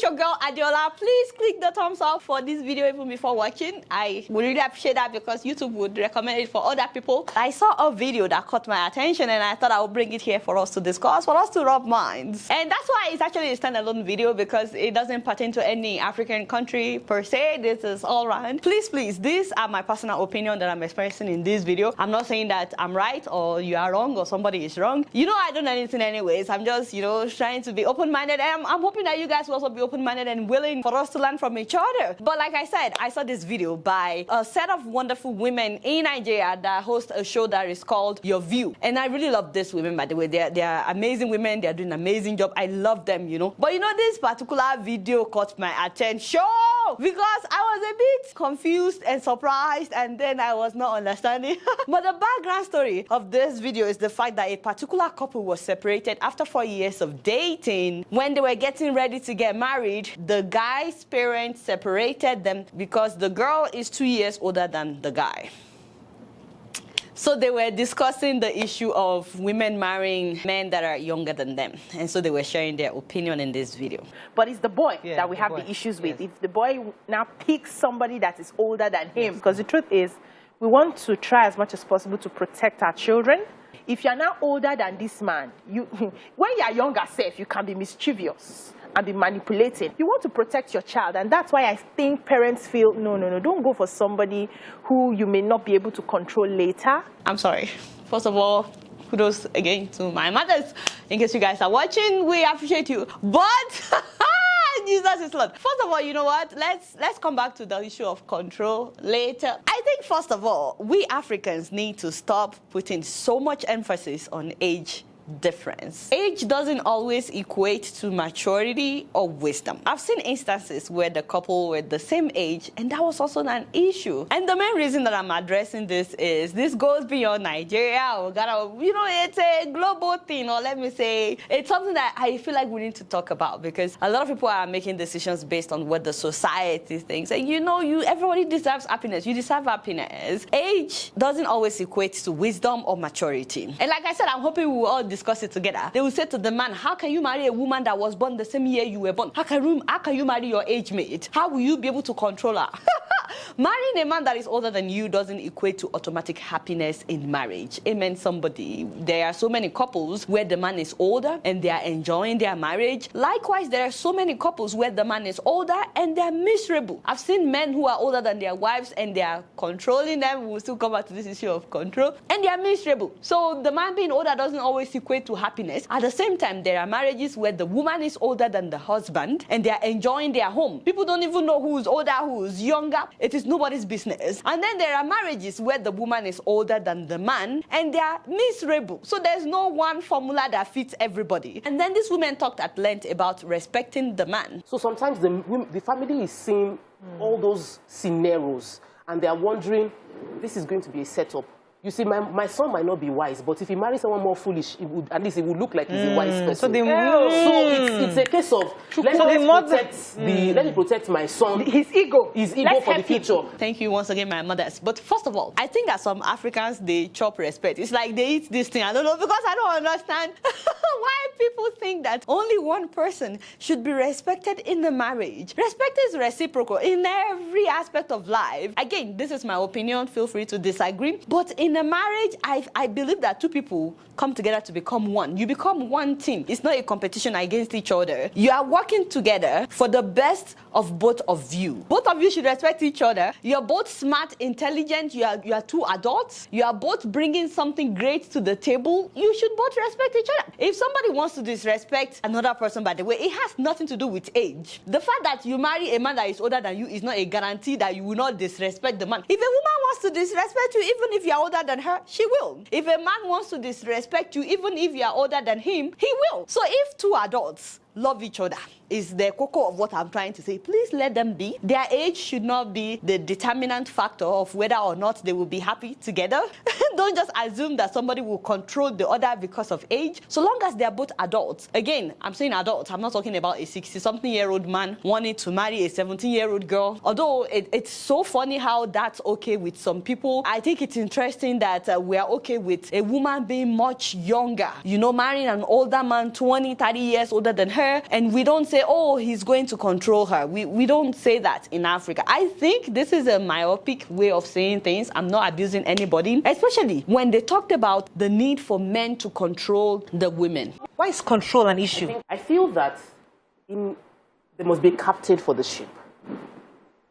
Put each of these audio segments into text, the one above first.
your girl Adeola. Please click the thumbs up for this video even before watching. I would really appreciate that because YouTube would recommend it for other people. I saw a video that caught my attention and I thought I would bring it here for us to discuss, for us to rub minds. And that's why it's actually a standalone video, because it doesn't pertain to any African country per se. This is all around. Please, these are my personal opinion that I'm expressing in this video. I'm not saying that I'm right or you are wrong or somebody is wrong. You know, I don't know anything anyways. I'm just, trying to be open-minded. And I'm hoping that you guys will also be open-minded and willing for us to learn from each other. But like I said, I saw this video by a set of wonderful women in Nigeria that host a show that is called Your View. And I really love these women, by the way. They're amazing women. They're doing an amazing job. I love them, But this particular video caught my attention because I was a bit confused and surprised, and then I was not understanding. But the background story of this video is the fact that a particular couple was separated after 4 years of dating. When they were getting ready to get married, the guy's parents separated them because the girl is 2 years older than the guy. So they were discussing the issue of women marrying men that are younger than them. And so they were sharing their opinion in this video. But it's the boy that we have the issues with. If the boy now picks somebody that is older than him, because the truth is, we want to try as much as possible to protect our children. If you're now older than this man, when you're younger self, you can be mischievous and be manipulating. You want to protect your child, and that's why I think parents feel, no, don't go for somebody who you may not be able to control later. I'm sorry. First of all, kudos again to my mothers. In case you guys are watching, we appreciate you. But Jesus is Lord. First of all, you know what? Let's come back to the issue of control later. I think first of all, we Africans need to stop putting so much emphasis on age difference. Age doesn't always equate to maturity or wisdom. I've seen instances where the couple were the same age and that was also an issue. And the main reason that I'm addressing this is this goes beyond Nigeria or Ghana. It's a global thing, or let me say, it's something that I feel like we need to talk about, because a lot of people are making decisions based on what the society thinks. And everybody deserves happiness. You deserve happiness. Age doesn't always equate to wisdom or maturity. And like I said, I'm hoping we will all discuss it together. They will say to the man, how can you marry a woman that was born the same year you were born? How can you marry your age mate? How will you be able to control her? Marrying a man that is older than you doesn't equate to automatic happiness in marriage. Amen, somebody. There are so many couples where the man is older and they are enjoying their marriage. Likewise, there are so many couples where the man is older and they're miserable. I've seen men who are older than their wives and they are controlling them. We'll still come back to this issue of control. And they are miserable. So the man being older doesn't always equate to happiness. At the same time, there are marriages where the woman is older than the husband and they are enjoying their home. People don't even know who's older, who's younger. It is nobody's business. And then there are marriages where the woman is older than the man and they are miserable. So there's no one formula that fits everybody. And then these women talked at length about respecting the man. So sometimes the family is seeing all those scenarios and they are wondering, this is going to be a setup. You see, my son might not be wise, but if he marries someone more foolish, at least it would look like he's a wise person. So it's a case of let me protect my son. His ego for the future. Thank you once again, my mothers. But first of all, I think that some Africans, they chop respect. It's like they eat this thing. I don't know, because I don't understand why people think that only one person should be respected in the marriage. Respect is reciprocal in every aspect of life. Again, this is my opinion. Feel free to disagree. But in a marriage, I believe that two people come together to become one. You become one team. It's not a competition against each other. You are working together for the best of both of you. Both of you should respect each other. You're both smart, intelligent. You are two adults. You are both bringing something great to the table. You should both respect each other. If somebody wants to disrespect another person, by the way, it has nothing to do with age. The fact that you marry a man that is older than you is not a guarantee that you will not disrespect the man. If a woman wants to disrespect you, even if you are older than her, she will. If a man wants to disrespect you, even if you are older than him, he will. So if two adults love each other, is the cocoa of what I'm trying to say. Please let them be. Their age should not be the determinant factor of whether or not they will be happy together. Don't just assume that somebody will control the other because of age. So long as they are both adults. Again, I'm saying adults. I'm not talking about a 60-something-year-old man wanting to marry a 17-year-old girl. Although it's so funny how that's okay with some people. I think it's interesting that we are okay with a woman being much younger. Marrying an older man, 20, 30 years older than her. her, and we don't say, oh, he's going to control her. We don't say that in Africa. I think this is a myopic way of saying things. I'm not abusing anybody, especially when they talked about the need for men to control the women. Why is control an issue? I feel that there must be a captain for the ship.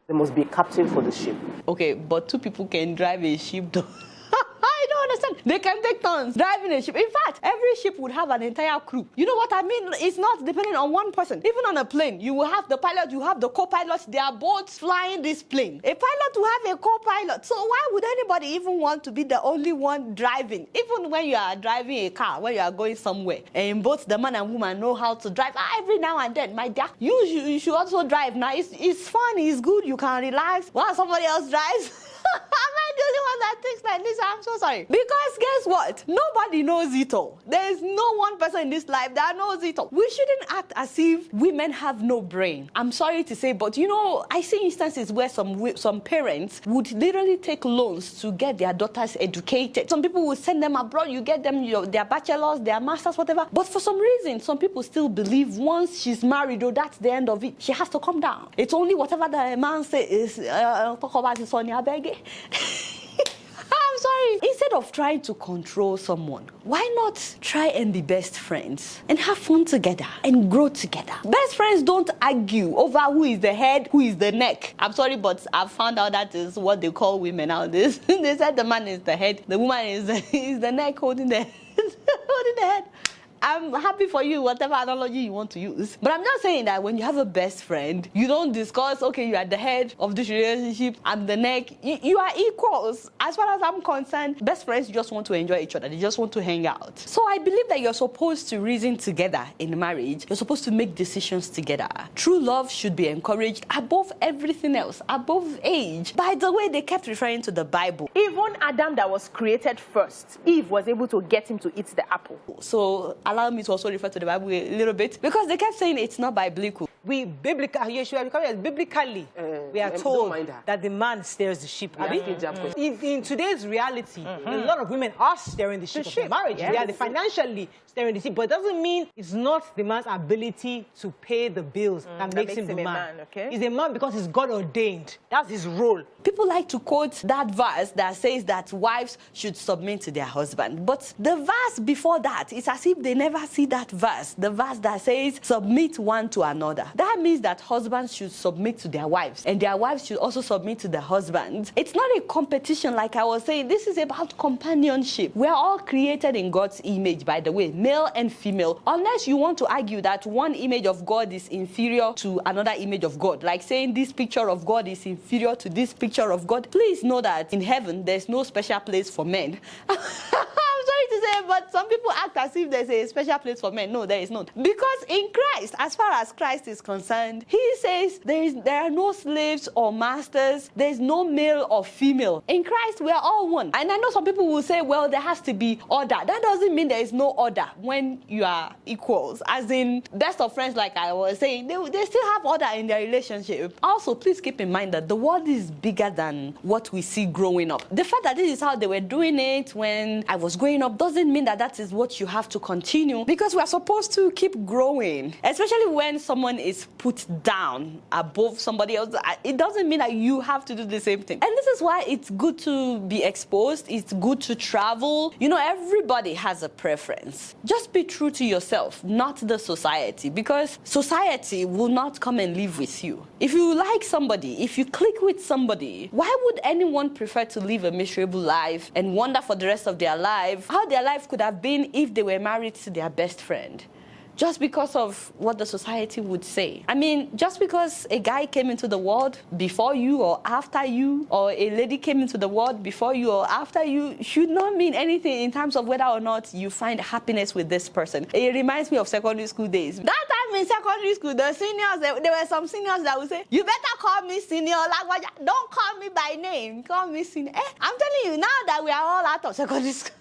There must be a captain for the ship. Okay, but two people can drive a ship though. I don't understand. They can take turns driving a ship. In fact, every ship would have an entire crew. You know what I mean? It's not dependent on one person. Even on a plane, you will have the pilot, you have the co-pilot. They are both flying this plane. A pilot will have a co-pilot. So why would anybody even want to be the only one driving? Even when you are driving a car, when you are going somewhere, and both the man and woman know how to drive. Every now and then, my dear, you should also drive. Now, it's fun, it's good, you can relax while somebody else drives. Am I the only one that thinks like this? I'm so sorry. Because guess what? Nobody knows it all. There is no one person in this life that knows it all. We shouldn't act as if women have no brain. I'm sorry to say, but you know, I see instances where some parents would literally take loans to get their daughters educated. Some people will send them abroad. You get them their bachelors, their masters, whatever. But for some reason, some people still believe once she's married, oh, that's the end of it. She has to come down. It's only whatever the man says is talk about his son, beg. I'm sorry. Instead of trying to control someone, why not try and be best friends and have fun together and grow together? Best friends don't argue over who is the head, who is the neck. I'm sorry, but I've found out that is what they call women nowadays. They said the man is the head, the woman is the neck holding the head. I'm happy for you, whatever analogy you want to use. But I'm just saying that when you have a best friend, you don't discuss, okay, you are the head of this relationship, I'm the neck. You are equals. As far as I'm concerned, best friends just want to enjoy each other. They just want to hang out. So I believe that you're supposed to reason together in marriage. You're supposed to make decisions together. True love should be encouraged above everything else, above age. By the way, they kept referring to the Bible. Even Adam that was created first, Eve was able to get him to eat the apple. So allow me to also refer to the Bible a little bit, because they kept saying it's not biblical. We biblically, we are told that the man steers the ship. In today's reality, a lot of women are steering the ship of their marriage. Yes. They are financially steering the ship, but it doesn't mean it's not the man's ability to pay the bills that makes him the man. Okay? He's a man because he's God ordained. That's his role. People like to quote that verse that says that wives should submit to their husband. But the verse before that, it's as if they never see that verse. The verse that says submit one to another. That means that husbands should submit to their wives, and their wives should also submit to their husbands. It's not a competition like I was saying. This is about companionship. We are all created in God's image, by the way, male and female. Unless you want to argue that one image of God is inferior to another image of God, like saying this picture of God is inferior to this picture of God, please know that in heaven there's no special place for men. I'm sorry to say, but some people act as if there's a special place for men. No, there is not. Because in Christ, as far as Christ is concerned, he says there are no slaves or masters. There's no male or female. In Christ, we are all one. And I know some people will say, well, there has to be order. That doesn't mean there is no order when you are equals. As in, best of friends, like I was saying, they still have order in their relationship. Also, please keep in mind that the world is bigger than what we see growing up. The fact that this is how they were doing it when I was growing up doesn't mean that that is what you have to continue, because we are supposed to keep growing, especially when someone is put down above somebody else. It doesn't mean that you have to do the same thing. And this is why it's good to be exposed. It's good to travel. You know, everybody has a preference. Just be true to yourself, not the society, because society will not come and live with you. If you like somebody, if you click with somebody, why would anyone prefer to live a miserable life and wonder for the rest of their life how their life could have been if they were married to their best friend? Just because of what the society would say. I mean, just because a guy came into the world before you or after you, or a lady came into the world before you or after you, should not mean anything in terms of whether or not you find happiness with this person. It reminds me of secondary school days. That time in secondary school, the seniors, there were some seniors that would say, you better call me senior, like, don't call me by name, call me senior. I'm telling you, now that we are all out of secondary school,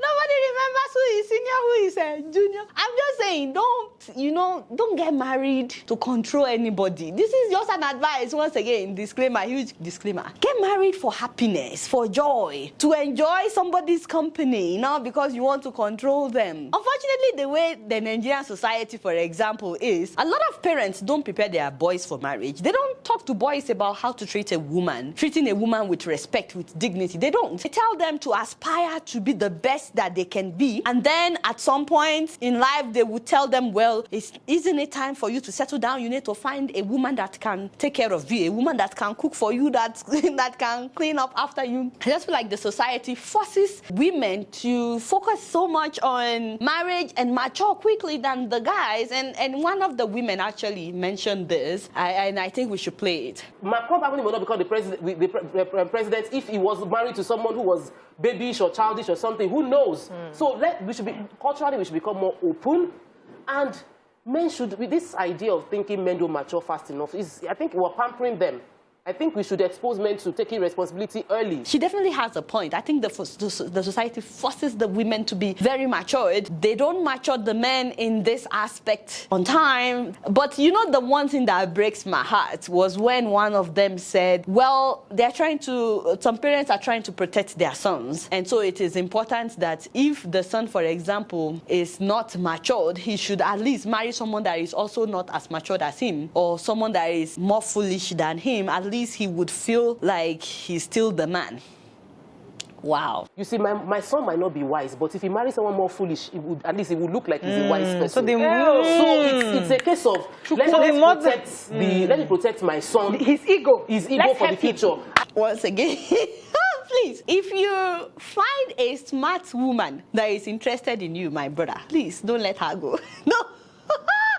Nobody remembers who is senior, who is junior. I'm just saying, don't get married to control anybody. This is just an advice. Once again, disclaimer, huge disclaimer. Get married for happiness, for joy, to enjoy somebody's company, not because you want to control them. Unfortunately, the way the Nigerian society, for example, is, a lot of parents don't prepare their boys for marriage. They don't talk to boys about how to treat a woman, treating a woman with respect, with dignity. They don't. They tell them to aspire to be the best that they can be, and then at some point in life, they would tell them, well, isn't it time for you to settle down? You need to find a woman that can take care of you, a woman that can cook for you, that can clean up after you. I just feel like the society forces women to focus so much on marriage and mature quickly than the guys. And one of the women actually mentioned this, and I think we should play it. Macron probably would not become the president if he was married to someone who was babyish or childish or something. Who knows? So culturally, we should become more open, and men should, with this idea of thinking men don't mature fast enough, I think we're pampering them. I think we should expose men to taking responsibility early. She definitely has a point. I think the society forces the women to be very matured. They don't mature the men in this aspect on time. But you know, the one thing that breaks my heart was when one of them said, well, some parents are trying to protect their sons. And so it is important that if the son, for example, is not matured, he should at least marry someone that is also not as matured as him, or someone that is more foolish than him. At least he would feel like he's still the man. Wow. You see, my son might not be wise, but if he marries someone more foolish, at least it would look like he's a wise person. So it's a case of, let me protect my son. His ego. For the future. Once again, please, if you find a smart woman that is interested in you, my brother, please don't let her go. No.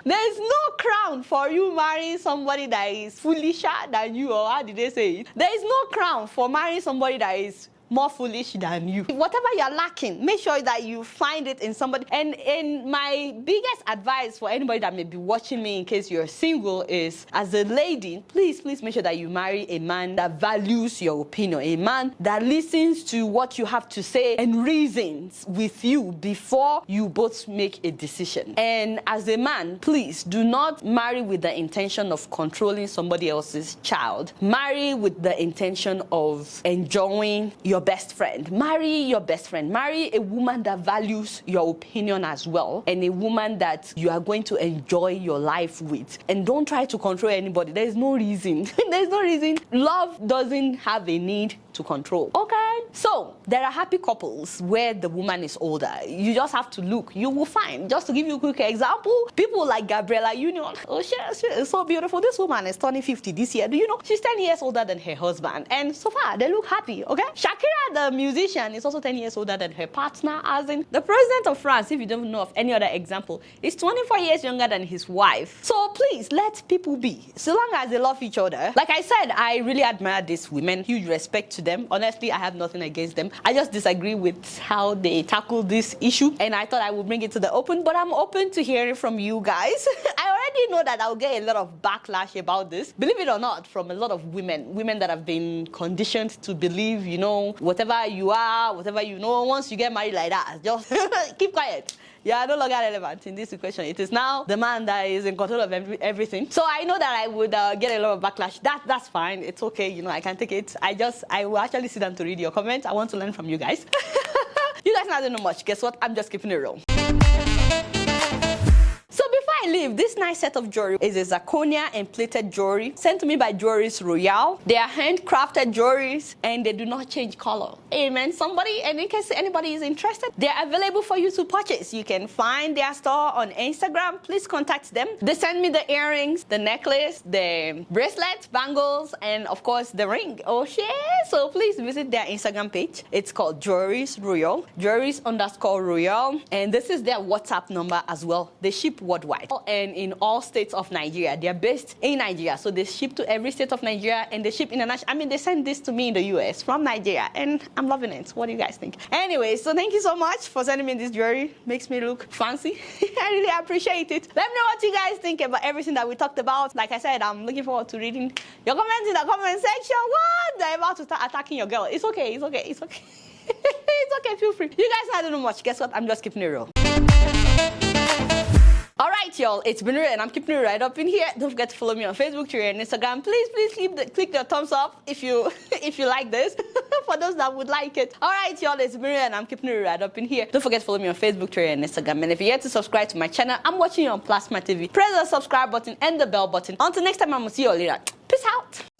There is no crown for you marrying somebody that is foolisher than you, or how did they say it? There is no crown for marrying somebody that is more foolish than you. Whatever you're lacking, make sure that you find it in somebody. And my biggest advice for anybody that may be watching me in case you're single is, as a lady, please make sure that you marry a man that values your opinion, a man that listens to what you have to say and reasons with you before you both make a decision. And as a man, please do not marry with the intention of controlling somebody else's child. Marry with the intention of enjoying your best friend. Marry your best friend. Marry a woman that values your opinion as well, and a woman that you are going to enjoy your life with. And don't try to control anybody. There is no reason. There's no reason. Love doesn't have a need to control. Okay? So, there are happy couples where the woman is older. You just have to look. You will find. Just to give you a quick example, people like Gabriella Union. Oh, she is so beautiful. This woman is turning 50 this year. Do you know? She's 10 years older than her husband. And so far, they look happy. Okay? Shakira, the musician, is also 10 years older than her partner. As in, the president of France, if you don't know of any other example, is 24 years younger than his wife. So please, let people be. So long as they love each other. Like I said, I really admire these women. Huge respect to them. Honestly, I have nothing against them. I just disagree with how they tackle this issue, and I thought I would bring it to the open, but I'm open to hearing from you guys. I already know that I'll get a lot of backlash about this, believe it or not, from a lot of women that have been conditioned to believe, you know, whatever you are, whatever you know, once you get married like that, just keep quiet. You are no longer relevant in this equation. It is now the man that is in control of everything. So I know that I would get a lot of backlash. That's fine. It's okay. You know, I can take it. I will actually sit down to read your comments. I want to learn from you guys. You guys not know much. Guess what? I'm just keeping it real. So before I leave, this nice set of jewelry is a zirconia and plated jewelry sent to me by Jewelries Royale. They are handcrafted jewelries and they do not change color. Amen. Somebody, and in case anybody is interested, they are available for you to purchase. You can find their store on Instagram. Please contact them. They send me the earrings, the necklace, the bracelet, bangles, and of course the ring. Oh shit. So please visit their Instagram page. It's called Jewelries Royale, Jewelries_Royale, and this is their WhatsApp number as well. They ship worldwide and in all states of Nigeria. They are based in Nigeria, so they ship to every state of Nigeria, and they ship international. I mean, they send this to me in the US from Nigeria, and I'm loving it. What do you guys think? Anyway, so thank you so much for sending me this jewelry. Makes me look fancy. I really appreciate it. Let me know what you guys think about everything that we talked about. Like I said, I'm looking forward to reading your comments in the comment section. What? They're about to start attacking your girl. It's okay. It's okay. It's okay. It's okay, feel free. You guys I don't know much. Guess what? I'm just keeping it real. All right, y'all, it's been real, and I'm keeping it right up in here. Don't forget to follow me on Facebook, Twitter, and Instagram. Please click the thumbs up if you like this. For those that would like it. All right, y'all, it's been real, and I'm keeping it right up in here. Don't forget to follow me on Facebook, Twitter, and Instagram. And if you're yet to subscribe to my channel, I'm watching you on Plasma TV. Press the subscribe button and the bell button. Until next time, I'm gonna see you all later. Peace out.